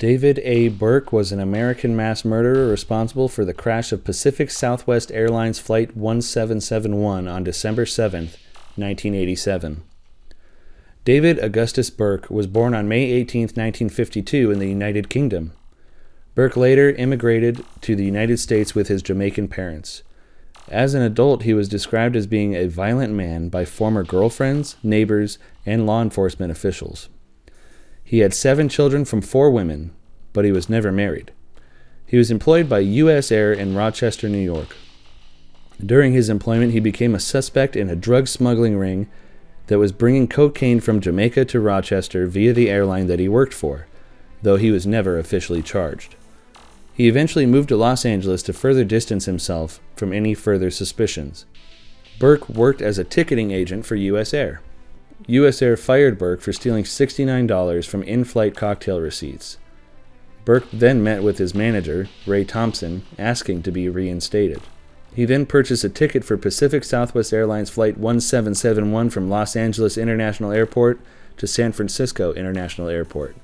David A. Burke was an American mass murderer responsible for the crash of Pacific Southwest Airlines Flight 1771 on December 7, 1987. David Augustus Burke was born on May 18, 1952 in the United Kingdom. Burke later immigrated to the United States with his Jamaican parents. As an adult, he was described as being a violent man by former girlfriends, neighbors, and law enforcement officials. He had 7 children from 4 women, but he was never married. He was employed by USAir in Rochester, New York. During his employment, he became a suspect in a drug smuggling ring that was bringing cocaine from Jamaica to Rochester via the airline that he worked for, though he was never officially charged. He eventually moved to Los Angeles to further distance himself from any further suspicions. Burke worked as a ticketing agent for USAir. USAir fired Burke for stealing $69 from in-flight cocktail receipts. Burke then met with his manager, Ray Thompson, asking to be reinstated. He then purchased a ticket for Pacific Southwest Airlines Flight 1771 from Los Angeles International Airport to San Francisco International Airport.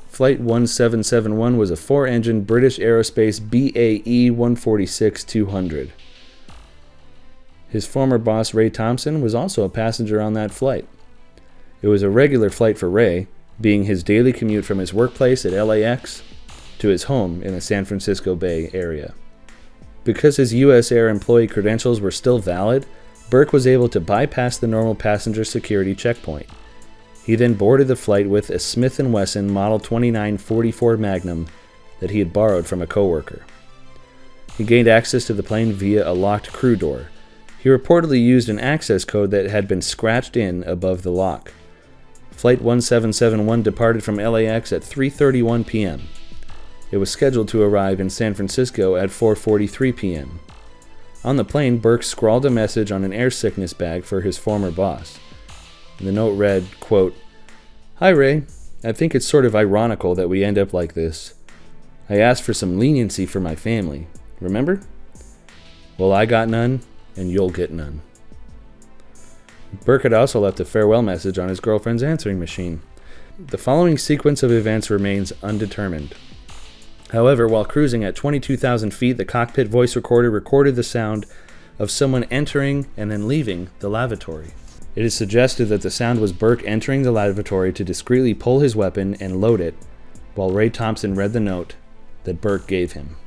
Flight 1771 was a 4-engine British Aerospace BAE 146-200. His former boss, Ray Thompson, was also a passenger on that flight. It was a regular flight for Ray, being his daily commute from his workplace at LAX to his home in the San Francisco Bay Area. Because his USAir employee credentials were still valid, Burke was able to bypass the normal passenger security checkpoint. He then boarded the flight with a Smith & Wesson Model 2944 Magnum that he had borrowed from a coworker. He gained access to the plane via a locked crew door. He reportedly used an access code that had been scratched in above the lock. Flight 1771 departed from LAX at 3:31 p.m. It was scheduled to arrive in San Francisco at 4:43 p.m. On the plane, Burke scrawled a message on an air sickness bag for his former boss. The note read, quote, "Hi Ray, I think it's sort of ironical that we end up like this. I asked for some leniency for my family, remember? Well, I got none, and you'll get none." Burke had also left a farewell message on his girlfriend's answering machine. The following sequence of events remains undetermined. However, while cruising at 22,000 feet, the cockpit voice recorder recorded the sound of someone entering and then leaving the lavatory. It is suggested that the sound was Burke entering the lavatory to discreetly pull his weapon and load it, while Ray Thompson read the note that Burke gave him.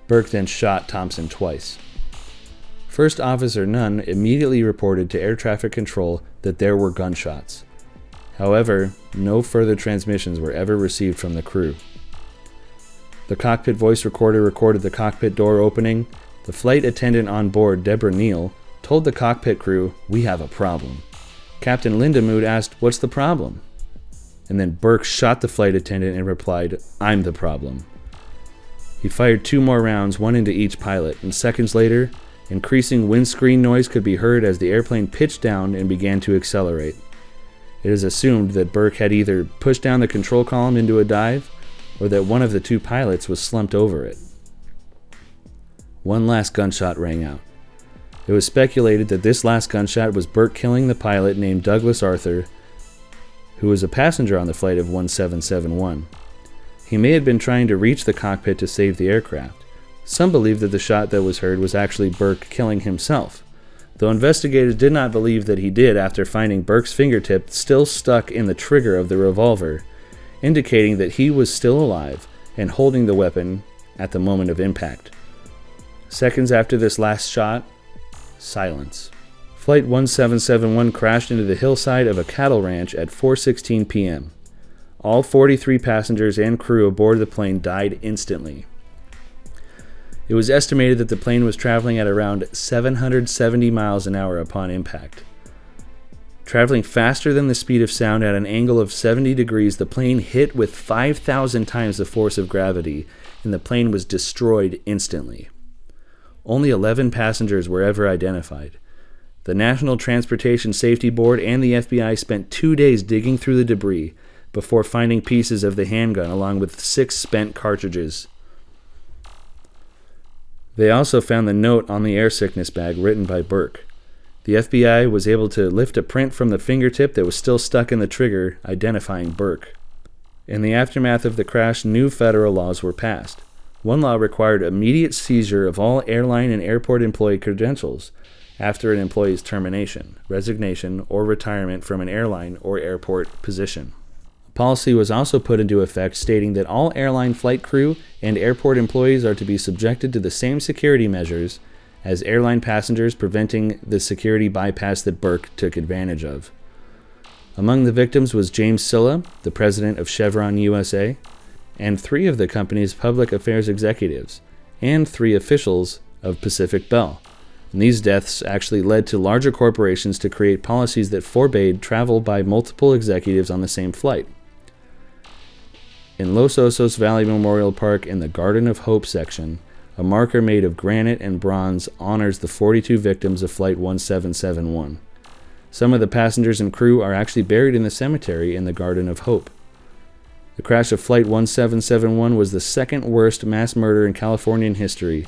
Burke then shot Thompson twice. First Officer Nunn immediately reported to air traffic control that there were gunshots. However, no further transmissions were ever received from the crew. The cockpit voice recorder recorded the cockpit door opening. The flight attendant on board, Deborah Neal, told the cockpit crew, "We have a problem." Captain Lindemood asked, "What's the problem?" And then Burke shot the flight attendant and replied, "I'm the problem." He fired 2 more rounds, one into each pilot, and seconds later, increasing windscreen noise could be heard as the airplane pitched down and began to accelerate. It is assumed that Burke had either pushed down the control column into a dive, or that one of the 2 pilots was slumped over it. One last gunshot rang out. It was speculated that this last gunshot was Burke killing the pilot named Douglas Arthur, who was a passenger on the flight of 1771. He may have been trying to reach the cockpit to save the aircraft. Some believe that the shot that was heard was actually Burke killing himself, though investigators did not believe that he did after finding Burke's fingertip still stuck in the trigger of the revolver, indicating that he was still alive and holding the weapon at the moment of impact. Seconds after this last shot, silence. Flight 1771 crashed into the hillside of a cattle ranch at 4:16 p.m. All 43 passengers and crew aboard the plane died instantly. It was estimated that the plane was traveling at around 770 miles an hour upon impact. Traveling faster than the speed of sound at an angle of 70 degrees, the plane hit with 5,000 times the force of gravity, and the plane was destroyed instantly. Only 11 passengers were ever identified. The National Transportation Safety Board and the FBI spent 2 days digging through the debris before finding pieces of the handgun along with 6 spent cartridges. They also found the note on the air sickness bag written by Burke. The FBI was able to lift a print from the fingertip that was still stuck in the trigger, identifying Burke. In the aftermath of the crash, new federal laws were passed. One law required immediate seizure of all airline and airport employee credentials after an employee's termination, resignation, or retirement from an airline or airport position. A policy was also put into effect stating that all airline flight crew and airport employees are to be subjected to the same security measures as airline passengers, preventing the security bypass that Burke took advantage of. Among the victims was James Silla, the president of Chevron USA, and 3 of the company's public affairs executives, and 3 officials of Pacific Bell. And these deaths actually led to larger corporations to create policies that forbade travel by multiple executives on the same flight. In Los Osos Valley Memorial Park in the Garden of Hope section, a marker made of granite and bronze honors the 42 victims of Flight 1771. Some of the passengers and crew are actually buried in the cemetery in the Garden of Hope. The crash of Flight 1771 was the second worst mass murder in Californian history,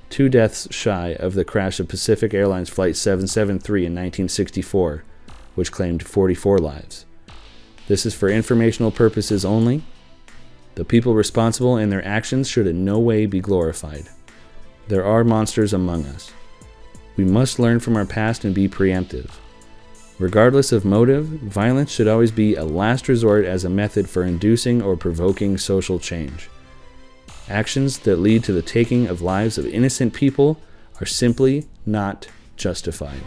2 deaths shy of the crash of Pacific Airlines Flight 773 in 1964, which claimed 44 lives. This is for informational purposes only. The people responsible and their actions should in no way be glorified. There are monsters among us. We must learn from our past and be preemptive. Regardless of motive, violence should always be a last resort as a method for inducing or provoking social change. Actions that lead to the taking of lives of innocent people are simply not justified.